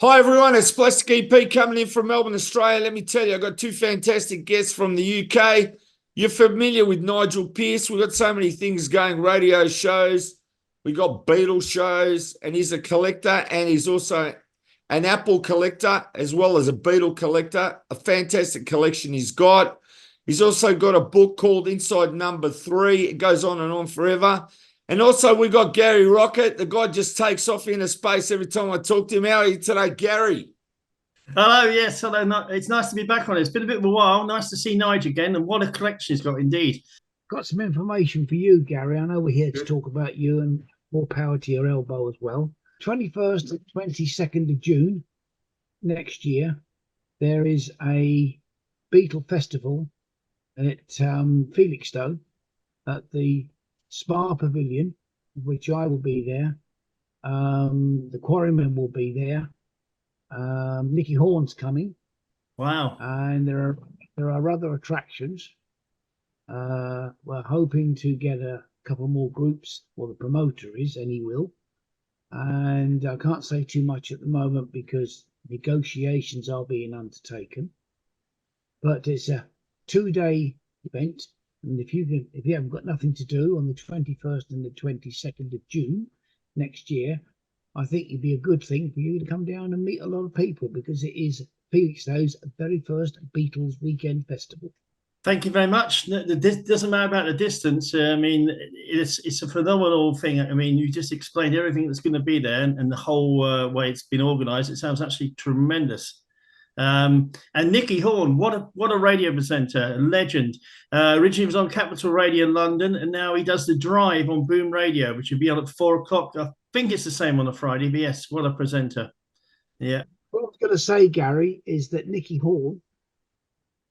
Hi everyone, it's Plastic EP coming in from Melbourne, Australia. Let me tell you, I've got two fantastic guests from the UK. You're familiar with Nigel Pearce. We've got so many things going, radio shows. We got Beatles shows, and he's a collector, and he's also an Apple collector as well as a Beatle collector. A fantastic collection he's got. He's also got a book called Inside Number 3. It goes on and on forever. And also we got Gary Rockett. The guy just takes off into space every time I talk to him. How are you today, Gary? Hello, yes, hello. It's nice to be back on it. It's been a bit of a while. Nice to see Nigel again, and what a collection he's got indeed. Got some information for you, Gary. I know we're here to talk about you, and more power to your elbow as well. 21st and 22nd of June next year, there is a Beatle Festival at Felixstowe at the Spa Pavilion, which I will be there. The Quarrymen will be there. Nicky Horn's coming. Wow. And there are other attractions. We're hoping to get a couple more groups, or the promoter is, and he will. And I can't say too much at the moment because negotiations are being undertaken. But it's a 2-day event. And if you haven't got nothing to do on the 21st and the 22nd of June next year, I think it'd be a good thing for you to come down and meet a lot of people, because it is Felixstowe's very first Beatles weekend festival. Thank you very much. It doesn't matter about the distance. I mean, it's a phenomenal thing. I mean, you just explained everything that's going to be there, and the whole way it's been organised. It sounds actually tremendous. And Nicky Horn, what a radio presenter, a legend. Originally was on Capital Radio in London, and now he does the Drive on Boom Radio, which will be on at 4 o'clock. I think it's the same on a Friday, but yes, what a presenter. Yeah. What I was going to say, Gary, is that Nicky Horn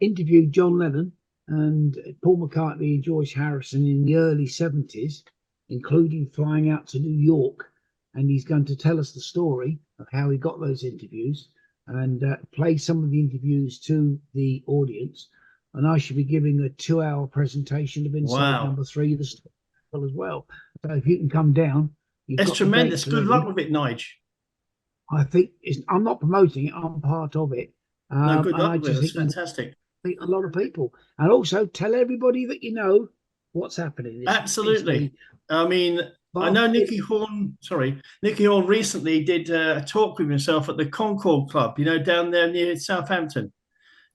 interviewed John Lennon and Paul McCartney and George Harrison in the early 70s, including flying out to New York, and he's going to tell us the story of how he got those interviews and play some of the interviews to the audience. And I should be giving a 2-hour presentation of Inside Number 3 as well. So if you can come down. It's tremendous. Good luck with it, Nigel. I think I'm not promoting it. I'm part of it. No, good luck with it. It's fantastic. Meet a lot of people. And also tell everybody that you know what's happening. Absolutely. I mean, I know Nicky Horn recently did a talk with himself at the Concord Club, down there near Southampton.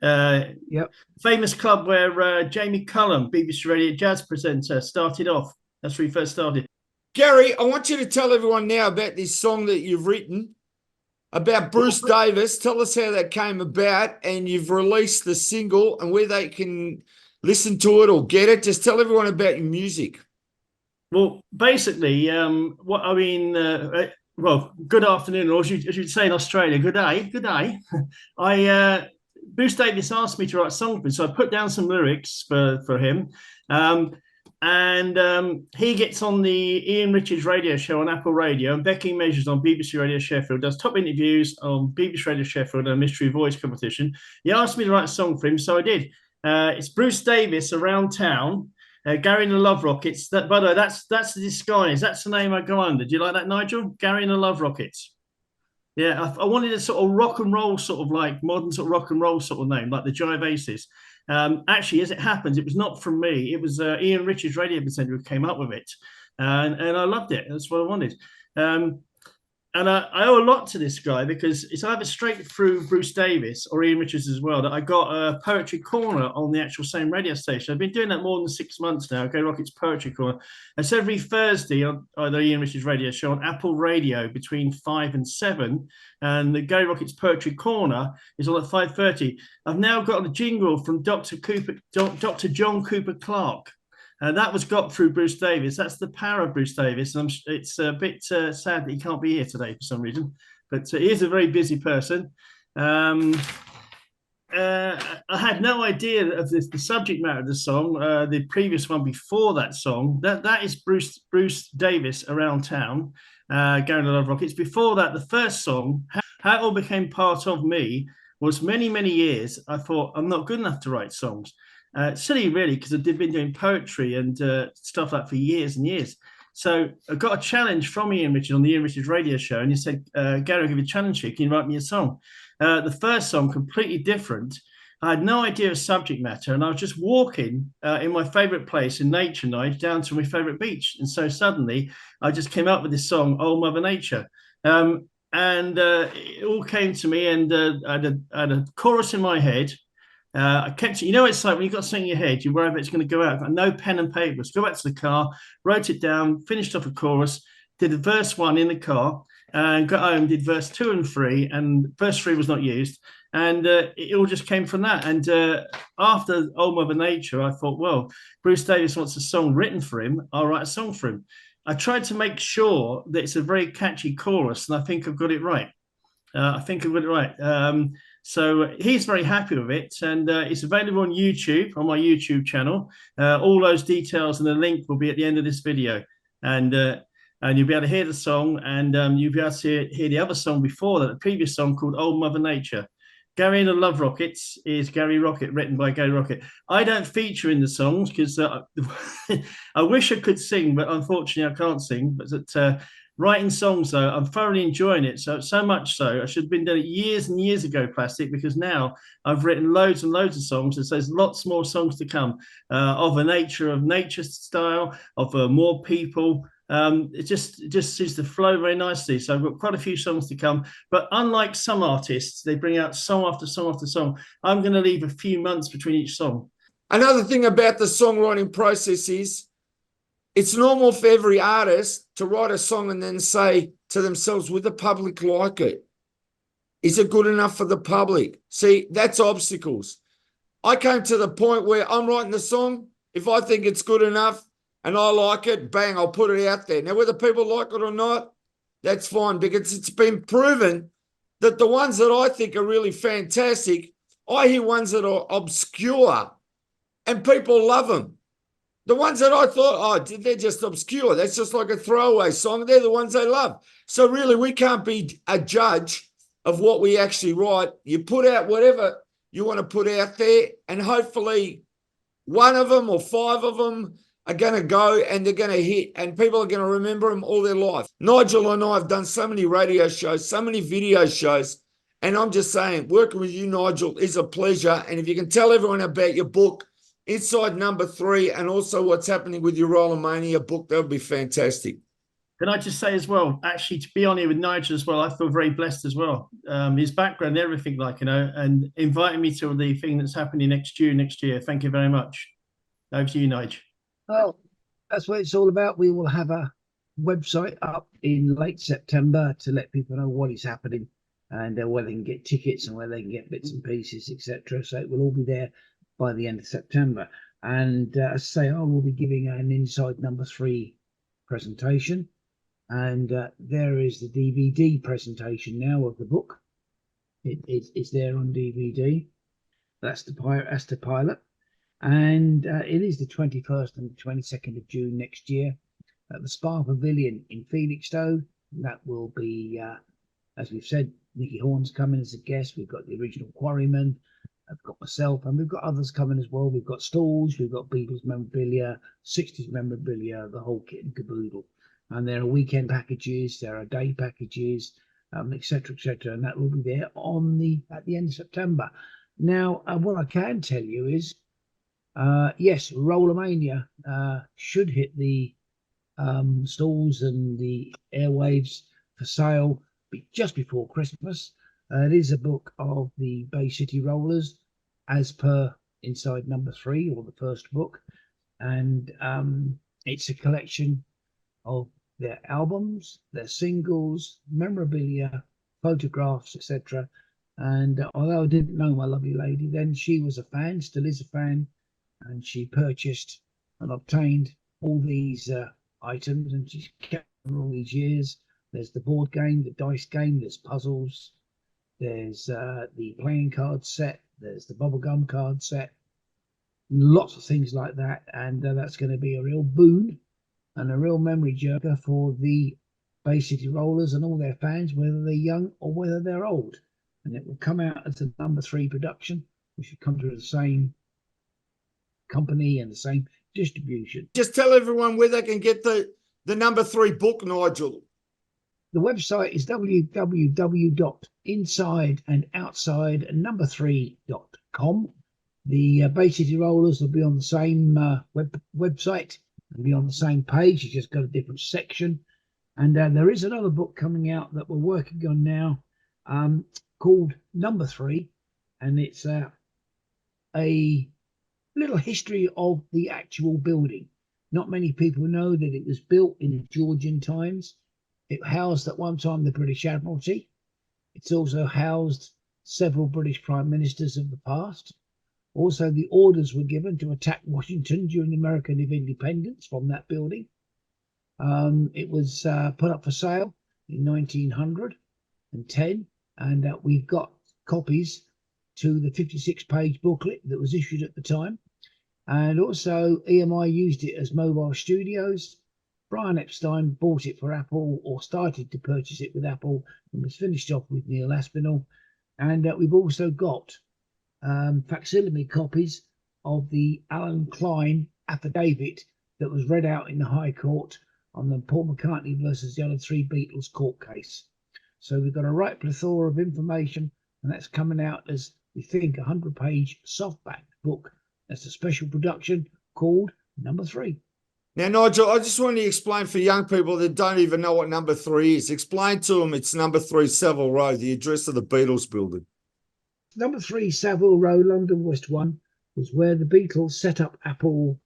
Yep. Famous club where Jamie Cullum, BBC Radio Jazz presenter, started off. That's where he first started. Gary, I want you to tell everyone now about this song that you've written about Bruce Davis. Tell us how that came about, and you've released the single and where they can listen to it or get it. Just tell everyone about your music. Well, basically, good afternoon, or as you'd say in Australia, good day. Bruce Davis asked me to write a song for him, so I put down some lyrics for him. And he gets on the Ian Richards radio show on Apple Radio, and Becky Measures on BBC Radio Sheffield, does top interviews on BBC Radio Sheffield and a mystery voice competition. He asked me to write a song for him, so I did. It's Bruce Davis, Around Town, Gary and the Love Rockets. By the way, that's the disguise. That's the name I go under. Do you like that, Nigel? Gary and the Love Rockets. Yeah, I wanted a sort of rock and roll, sort of like modern sort of rock and roll sort of name, like the Jive Aces. Actually, as it happens, it was not from me. It was Ian Richards, radio presenter, who came up with it, and I loved it. That's what I wanted. And I owe a lot to this guy, because it's either straight through Bruce Davis or Ian Richards as well that I got a Poetry Corner on the actual same radio station. I've been doing that more than 6 months now. Go Rockett's Poetry Corner. It's every Thursday on the Ian Richards radio show on Apple Radio between 5 and 7. And the Go Rockett's Poetry Corner is on at 5:30. I've now got a jingle from Dr. John Cooper Clarke. That was got through Bruce Davis. That's the power of Bruce Davis. And it's a bit sad that he can't be here today for some reason, but he is a very busy person. I had no idea of the subject matter of the song. The previous one before that song, that is Bruce Davis, Around Town, Gary and the Love Rockets. Before that, the first song, how it all became part of me, was many, many years. I thought, I'm not good enough to write songs. Silly, really, because I've been doing poetry and stuff like that for years and years. So I got a challenge from Ian Richards on the Ian Richards radio show, and he said, Gary, I'll give you a challenge here. Can you write me a song? The first song, completely different. I had no idea of subject matter, and I was just walking in my favorite place in nature, Nige, down to my favorite beach. And so suddenly I just came up with this song, Old Mother Nature. And it all came to me, and I had a chorus in my head. I kept it, you know, it's like when you've got something in your head, you worry if it's going to go out. I've got no pen and paper. So go back to the car, wrote it down, finished off a chorus, did the verse 1 in the car, and got home, did verse 2 and 3, and verse 3 was not used. And it all just came from that. And after Old Mother Nature, I thought, well, Bruce Davis wants a song written for him. I'll write a song for him. I tried to make sure that it's a very catchy chorus, and I think I've got it right. So he's very happy with it, and it's available on YouTube, on my YouTube channel. All those details and the link will be at the end of this video, and you'll be able to hear the song, and you'll be able to hear the other song before that, the previous song called Old Mother Nature. Gary and the Love Rockets is Gary Rockett, written by Gary Rockett. I don't feature in the songs because I wish I could sing, but unfortunately I can't sing. But writing songs, though, I'm thoroughly enjoying it. So much so, I should have been doing it years and years ago, Plastic, because now I've written loads and loads of songs. And so there's lots more songs to come of nature style, of more people. It just seems to flow very nicely. So I've got quite a few songs to come. But unlike some artists, they bring out song after song after song. I'm going to leave a few months between each song. Another thing about the songwriting process is it's normal for every artist to write a song and then say to themselves, would the public like it? Is it good enough for the public? See, that's obstacles. I came to the point where I'm writing the song. If I think it's good enough and I like it, bang, I'll put it out there. Now, whether people like it or not, that's fine, because it's been proven that the ones that I think are really fantastic, I hear ones that are obscure and people love them. The ones that I thought, oh, they're just obscure, that's just like a throwaway song, they're the ones they love. So really, we can't be a judge of what we actually write. You put out whatever you want to put out there, and hopefully one of them or 5 of them are going to go and they're going to hit, and people are going to remember them all their life. Nigel and I have done so many radio shows, so many video shows, and I'm just saying, working with you, Nigel, is a pleasure. And if you can tell everyone about your book, Inside Number 3, and also what's happening with your Rollermania book, that would be fantastic. Can I just say as well, actually, to be on here with Nigel as well, I feel very blessed as well. His background, everything, like, you know, and inviting me to the thing that's happening next year. Thank you very much. Over to you, Nigel. Well, that's what it's all about. We will have a website up in late September to let people know what is happening, and where they can get tickets and where they can get bits and pieces, etc. So it will all be there by the end of September. And as I say, I will be giving an Inside Number 3 presentation, and there is the DVD presentation now of the book. It's there on DVD. That's the pilot. And it is the 21st and 22nd of June next year at the Spa Pavilion in Felixstowe. That will be, as we've said, Nicky Horn's coming as a guest. We've got the original Quarrymen. I've got myself, and we've got others coming as well. We've got stalls, we've got Beatles memorabilia, 60s memorabilia, the whole kit and caboodle. And there are weekend packages, there are day packages, etc., etc. And that will be there at the end of September. Now, what I can tell you is, yes, Rollermania should hit the stalls and the airwaves for sale just before Christmas. It is a book of the Bay City Rollers, as per Inside Number 3, or the first book, and it's a collection of their albums, their singles, memorabilia, photographs, etc. And although I didn't know my lovely lady then, she was a fan, still is a fan, and she purchased and obtained all these items, and she's kept them all these years. There's the board game, the dice game, there's puzzles, there's the playing card set, there's the bubblegum card set, lots of things like that. And that's going to be a real boon and a real memory jerker for the Bay City Rollers and all their fans, whether they're young or whether they're old. And it will come out as a number 3 production, which will come through the same company and the same distribution. Just tell everyone where they can get the the number 3 book, Nigel? The website is www.insideandoutsidenumber3.com. The Bay City Rollers will be on the same website and be on the same page. You just got a different section. And there is another book coming out that we're working on now called Number 3. And it's a little history of the actual building. Not many people know that it was built in Georgian times. It housed at one time the British Admiralty. It's also housed several British Prime Ministers of the past. Also, the orders were given to attack Washington during the American of Independence from that building. It was put up for sale in 1910, and we've got copies to the 56-page booklet that was issued at the time. And also, EMI used it as mobile studios. Brian Epstein bought it for Apple, or started to purchase it with Apple, and was finished off with Neil Aspinall. And we've also got facsimile copies of the Alan Klein affidavit that was read out in the High Court on the Paul McCartney versus the other 3 Beatles court case. So we've got a right plethora of information, and that's coming out as, we think, a 100-page softback book. That's a special production called Number 3. Now, Nigel, I just want to explain for young people that don't even know what Number 3 is. Explain to them it's Number 3 Savile Row, the address of the Beatles building. Number 3 Savile Row, London West 1, was where the Beatles set up Apple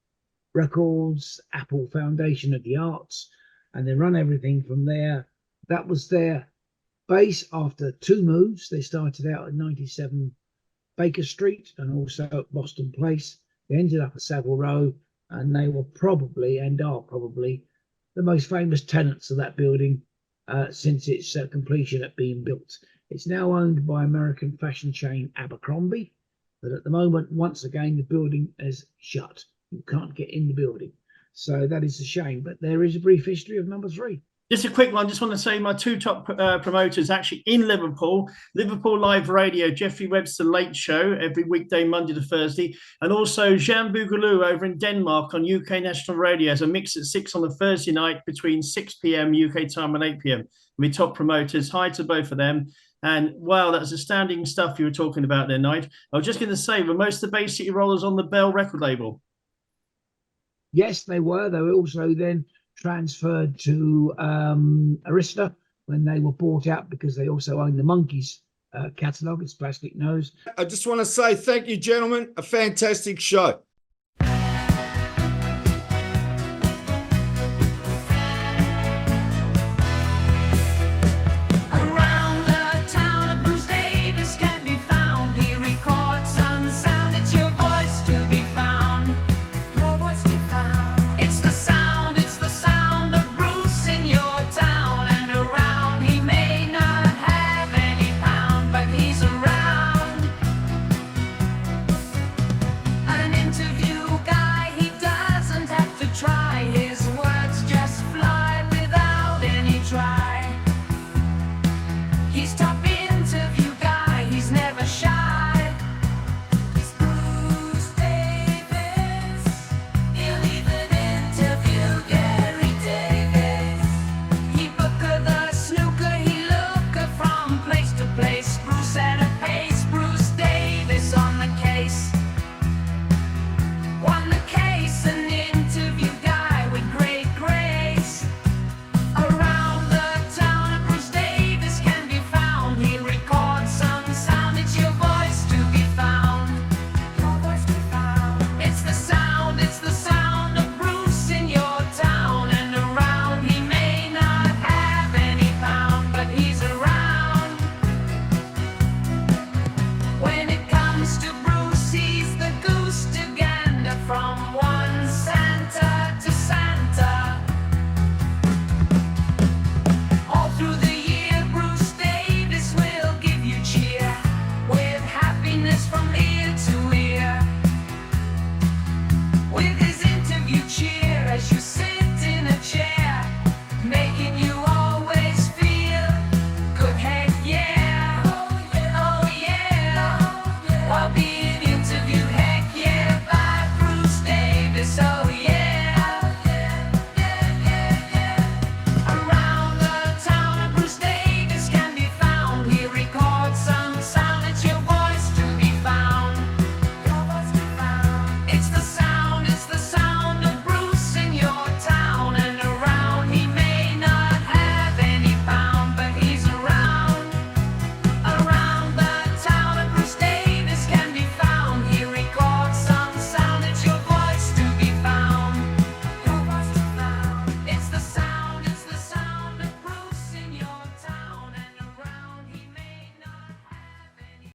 Records, Apple Foundation of the Arts, and they run everything from there. That was their base after 2 moves. They started out at 97 Baker Street and also at Boston Place. They ended up at Savile Row, and they were probably, and are probably, the most famous tenants of that building since its completion at being built. It's now owned by American fashion chain Abercrombie, but at the moment, once again, the building is shut. You can't get in the building. So that is a shame, but there is a brief history of Number 3. Just a quick one. Just want to say my 2 top promoters actually in Liverpool. Liverpool Live Radio, Jeffrey Webster Late Show, every weekday, Monday to Thursday. And also Jean Bougalou over in Denmark on UK National Radio as a mix at 6 on a Thursday night between 6 p.m. UK time and 8 p.m. My top promoters. Hi to both of them. And wow, that's astounding stuff you were talking about there, Nigel. I was just going to say, were most of the Bay City Rollers on the Bell record label? Yes, they were. They were also then transferred to Arista when they were bought out, because they also own the Monkeys catalogue. It's Plastic Nose. I just want to say thank you, gentlemen. A fantastic show. Place to place, Bruce had a